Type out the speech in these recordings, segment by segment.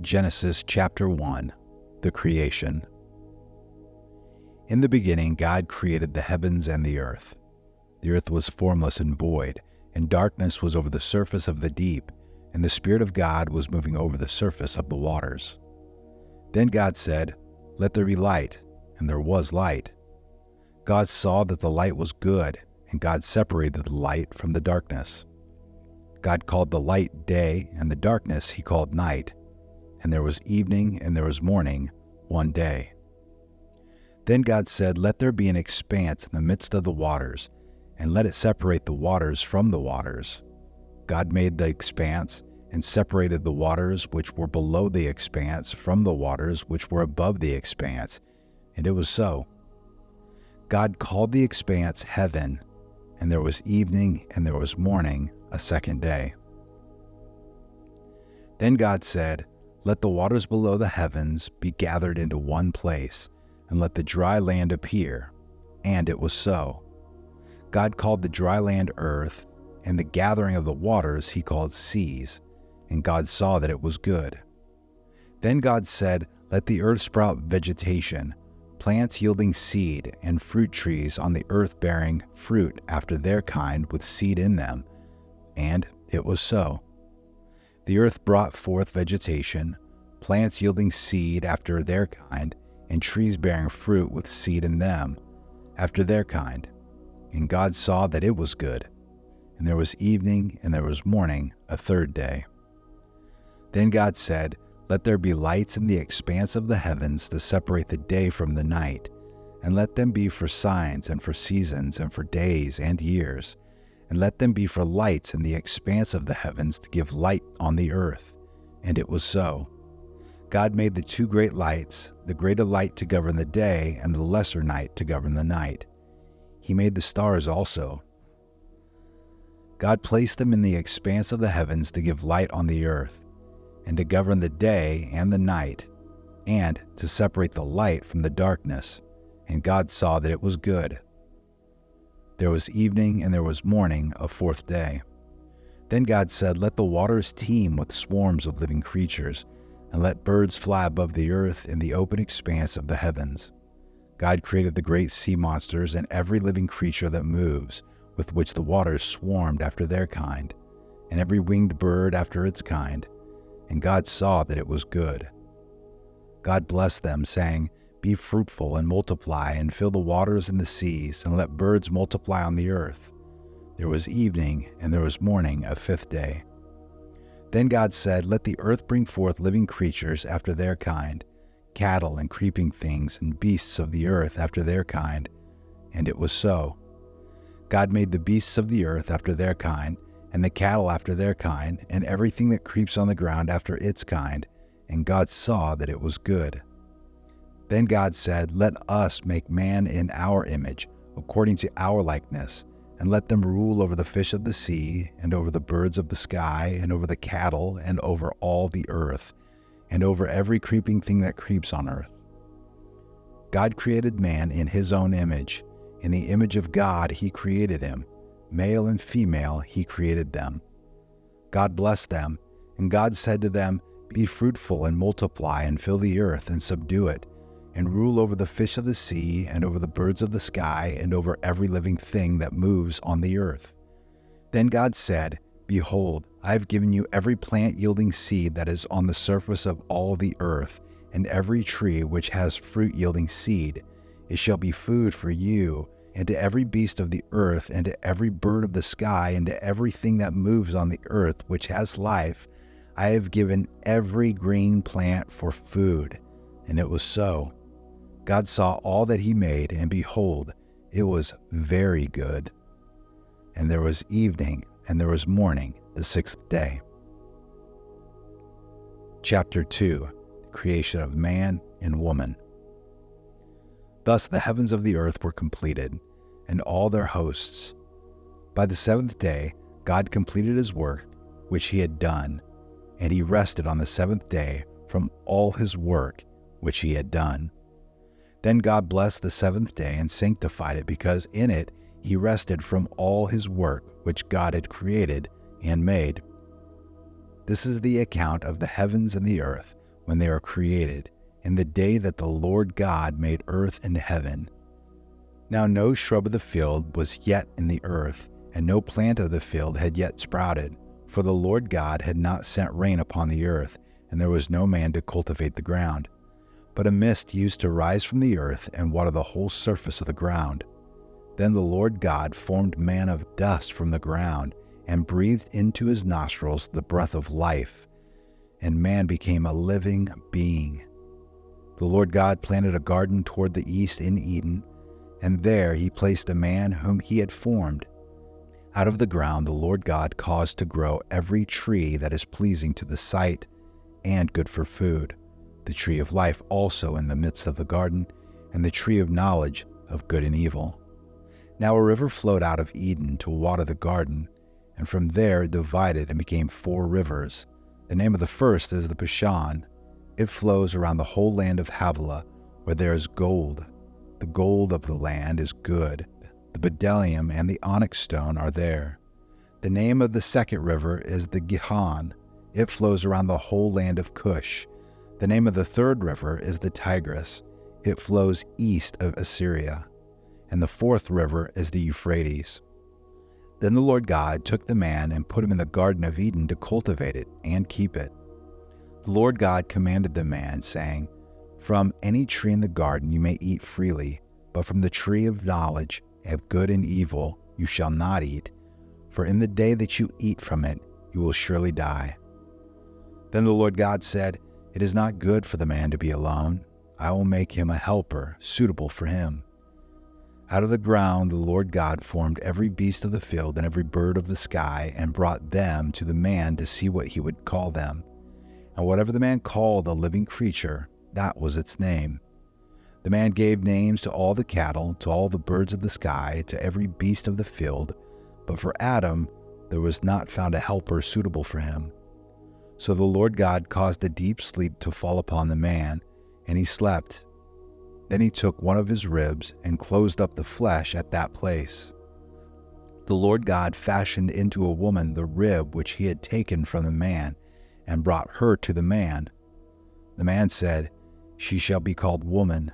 Genesis chapter 1, the creation. In the beginning, God created the heavens and the earth. The earth was formless and void, and darkness was over the surface of the deep, and the Spirit of God was moving over the surface of the waters. Then God said, "Let there be light," and there was light. God saw that the light was good, and God separated the light from the darkness. God called the light day, and the darkness he called night. And there was evening and there was morning, one day. Then God said, "Let there be an expanse in the midst of the waters, and let it separate the waters from the waters." God made the expanse and separated the waters which were below the expanse from the waters which were above the expanse, and it was so. God called the expanse heaven, and there was evening and there was morning, a second day. Then God said, "Let the waters below the heavens be gathered into one place, and let the dry land appear." And it was so. God called the dry land earth, and the gathering of the waters he called seas, and God saw that it was good. Then God said, "Let the earth sprout vegetation, plants yielding seed, and fruit trees on the earth bearing fruit after their kind with seed in them." And it was so. The earth brought forth vegetation, plants yielding seed after their kind, and trees bearing fruit with seed in them, after their kind. And God saw that it was good. And there was evening and there was morning, a third day. Then God said, "Let there be lights in the expanse of the heavens to separate the day from the night, and let them be for signs and for seasons and for days and years. And let them be for lights in the expanse of the heavens to give light on the earth." And it was so. God made the two great lights, the greater light to govern the day and the lesser night to govern the night. He made the stars also. God placed them in the expanse of the heavens to give light on the earth, and to govern the day and the night, and to separate the light from the darkness. And God saw that it was good. There was evening and there was morning, a fourth day. Then God said, "Let the waters teem with swarms of living creatures, and let birds fly above the earth in the open expanse of the heavens." God created the great sea monsters and every living creature that moves, with which the waters swarmed after their kind, and every winged bird after its kind. And God saw that it was good. God blessed them, saying, "Be fruitful and multiply, and fill the waters and the seas, and let birds multiply on the earth." There was evening and there was morning, a fifth day. Then God said, "Let the earth bring forth living creatures after their kind, cattle and creeping things and beasts of the earth after their kind." And it was so. God made the beasts of the earth after their kind, and the cattle after their kind, and everything that creeps on the ground after its kind. And God saw that it was good. Then God said, "Let us make man in our image, according to our likeness, and let them rule over the fish of the sea, and over the birds of the sky, and over the cattle, and over all the earth, and over every creeping thing that creeps on earth." God created man in his own image. In the image of God he created him. Male and female he created them. God blessed them, and God said to them, "Be fruitful and multiply, and fill the earth and subdue it, and rule over the fish of the sea, and over the birds of the sky, and over every living thing that moves on the earth." Then God said, "Behold, I have given you every plant yielding seed that is on the surface of all the earth, and every tree which has fruit yielding seed. It shall be food for you, and to every beast of the earth, and to every bird of the sky, and to everything that moves on the earth which has life. I have given every green plant for food." And it was so. God saw all that he made, and behold, it was very good. And there was evening and there was morning, the sixth day. Chapter 2, the creation of man and woman. Thus the heavens of the earth were completed, and all their hosts. By the seventh day God completed his work which he had done, and he rested on the seventh day from all his work which he had done. Then God blessed the seventh day and sanctified it, because in it he rested from all his work which God had created and made. This is the account of the heavens and the earth, when they were created, in the day that the Lord God made earth and heaven. Now no shrub of the field was yet in the earth, and no plant of the field had yet sprouted, for the Lord God had not sent rain upon the earth, and there was no man to cultivate the ground. But a mist used to rise from the earth and water the whole surface of the ground. Then the Lord God formed man of dust from the ground, and breathed into his nostrils the breath of life, and man became a living being. The Lord God planted a garden toward the east in Eden, and there he placed a man whom he had formed. Out of the ground the Lord God caused to grow every tree that is pleasing to the sight and good for food, the tree of life also in the midst of the garden, and the tree of knowledge of good and evil. Now a river flowed out of Eden to water the garden, and from there it divided and became 4 rivers. The name of the first is the Pishon. It flows around the whole land of Havilah, where there is gold. The gold of the land is good. The bdellium and the onyx stone are there. The name of the second river is the Gihon. It flows around the whole land of Cush. The name of the third river is the Tigris. It flows east of Assyria. And the fourth river is the Euphrates. Then the Lord God took the man and put him in the Garden of Eden to cultivate it and keep it. The Lord God commanded the man, saying, "From any tree in the garden you may eat freely, but from the tree of knowledge of good and evil you shall not eat, for in the day that you eat from it you will surely die." Then the Lord God said, "It is not good for the man to be alone. I will make him a helper suitable for him." Out of the ground the Lord God formed every beast of the field and every bird of the sky, and brought them to the man to see what he would call them. And whatever the man called a living creature, that was its name. The man gave names to all the cattle, to all the birds of the sky, to every beast of the field, but for Adam there was not found a helper suitable for him. So the Lord God caused a deep sleep to fall upon the man, and he slept. Then he took one of his ribs and closed up the flesh at that place. The Lord God fashioned into a woman the rib which he had taken from the man, and brought her to the man. The man said, "She shall be called woman,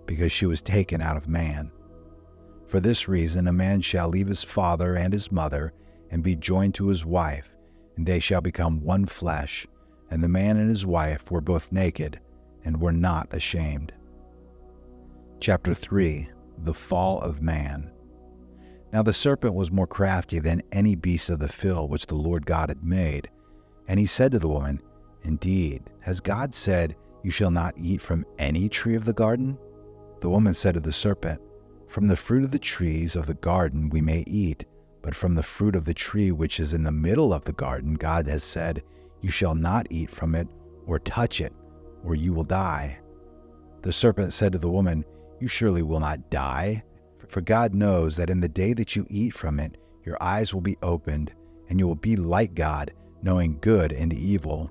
because she was taken out of man." For this reason a man shall leave his father and his mother, and be joined to his wife, and they shall become one flesh. And the man and his wife were both naked, and were not ashamed. Chapter 3. The Fall of Man. Now the serpent was more crafty than any beast of the field which the Lord God had made. And he said to the woman, "Indeed, has God said, 'You shall not eat from any tree of the garden'?" The woman said to the serpent, "From the fruit of the trees of the garden we may eat, but from the fruit of the tree which is in the middle of the garden God has said, 'You shall not eat from it or touch it, or you will die.'" The serpent said to the woman, "You surely will not die, for God knows that in the day that you eat from it, your eyes will be opened, and you will be like God, knowing good and evil."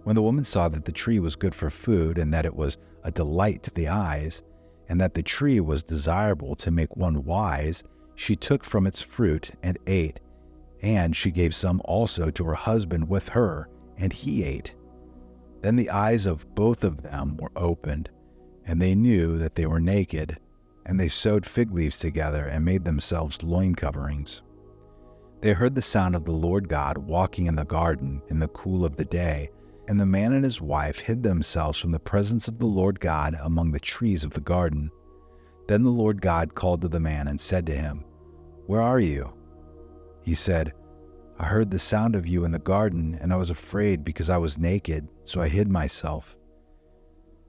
When the woman saw that the tree was good for food, and that it was a delight to the eyes, and that the tree was desirable to make one wise, she took from its fruit and ate, and she gave some also to her husband with her, and he ate. Then the eyes of both of them were opened, and they knew that they were naked, and they sewed fig leaves together and made themselves loin coverings. They heard the sound of the Lord God walking in the garden in the cool of the day, and the man and his wife hid themselves from the presence of the Lord God among the trees of the garden. Then the Lord God called to the man and said to him, "Where are you?" He said, "I heard the sound of you in the garden, and I was afraid because I was naked, so I hid myself."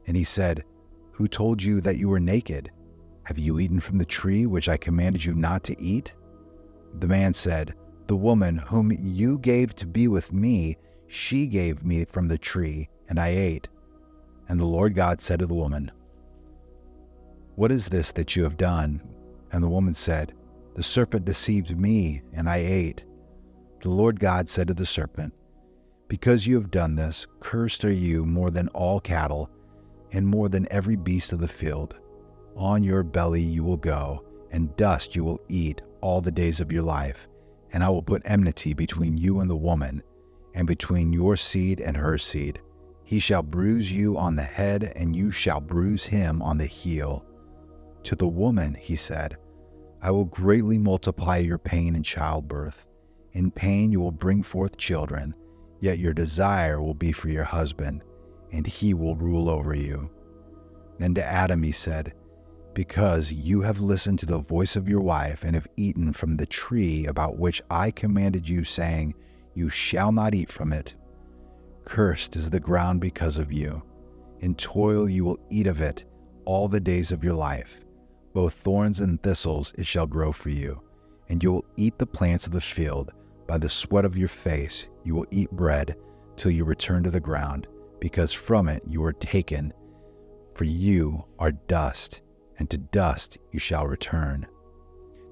And he said, "Who told you that you were naked? Have you eaten from the tree which I commanded you not to eat?" The man said, "The woman whom you gave to be with me, she gave me from the tree, and I ate." And the Lord God said to the woman, "What is this that you have done?" And the woman said, "The serpent deceived me, and I ate." The Lord God said to the serpent, "Because you have done this, cursed are you more than all cattle, and more than every beast of the field. On your belly you will go, and dust you will eat all the days of your life, and I will put enmity between you and the woman, and between your seed and her seed. He shall bruise you on the head, and you shall bruise him on the heel. To the woman he said, I will greatly multiply your pain in childbirth. In pain you will bring forth children, yet your desire will be for your husband, and he will rule over you. Then to Adam he said, Because you have listened to the voice of your wife and have eaten from the tree about which I commanded you, saying, You shall not eat from it. Cursed is the ground because of you. In toil you will eat of it all the days of your life. Both thorns and thistles it shall grow for you, and you will eat the plants of the field. By the sweat of your face you will eat bread till you return to the ground, because from it you were taken, for you are dust, and to dust you shall return.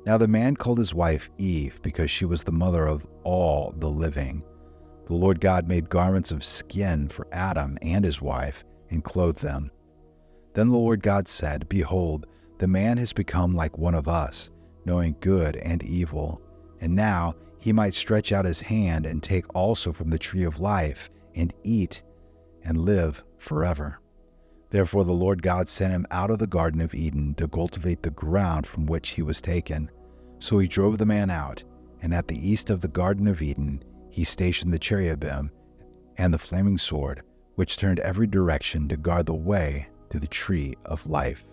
Now the man called his wife Eve, because she was the mother of all the living. The Lord God made garments of skin for Adam and his wife, and clothed them. Then the Lord God said, Behold, the man has become like one of us, knowing good and evil. And now he might stretch out his hand and take also from the tree of life, and eat, and live forever. Therefore the Lord God sent him out of the Garden of Eden to cultivate the ground from which he was taken. So he drove the man out, and at the east of the Garden of Eden he stationed the cherubim and the flaming sword, which turned every direction to guard the way to the tree of life.